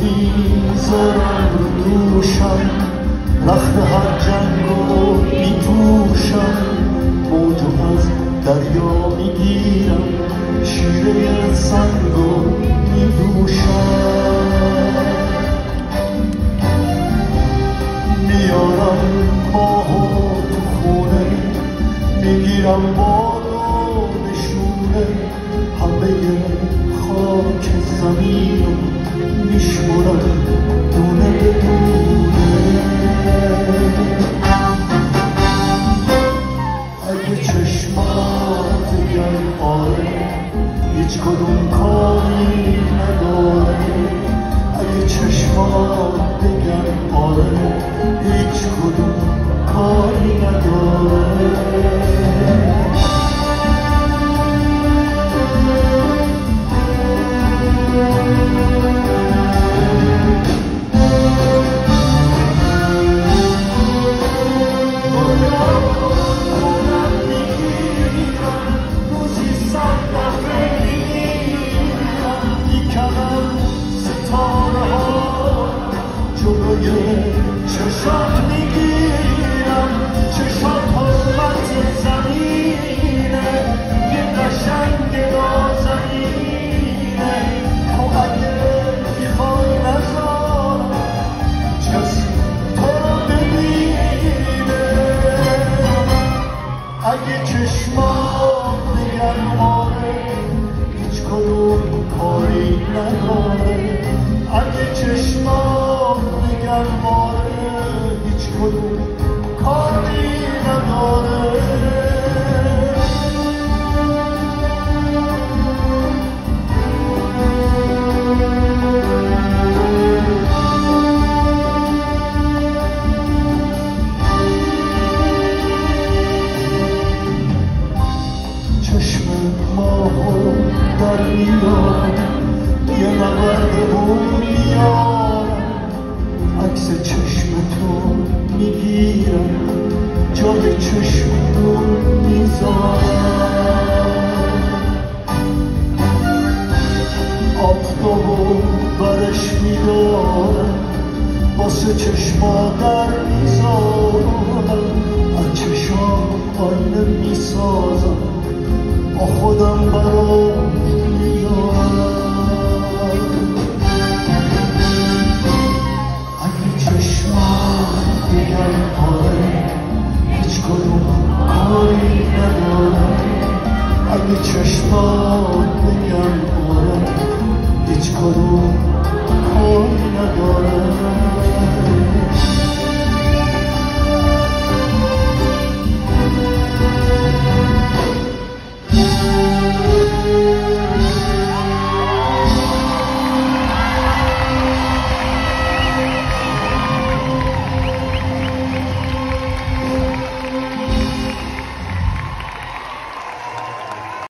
میذارم رو دوشم، رخت هر جنگ رو میپوشم، موجو از دریا میگیرم، شیره سنگ رو میدوشم، میارم ماهو تو خونه، میگیرم بارو نشونه، همه خاک زمین رو میشمرم دونه به دونه. اگه چشمات بگن آره هیچ کدوم کاری نداره، اگه چشمات بگن آره هیچ کدوم کاری نداره. چشات میگیرم، چشات حرمت زمینه، یه قشنگ نازنینه، تو اگه میخوای نذار کسی تو رو ببینه. اگه چشمات بگن آره هیچ کدوم کاری نداره، اگه چشمات بگن آره هیچ کدوم کاری نداره. چشم ماهو در میارم، یه نورد بوم میارم، عکس چشم تو میگیرم، جای چشم رو میذارم، آفتابو برش میدارم، واسه چشما در میذارم، از چشم آینه میسازم، با خودم برام میارم.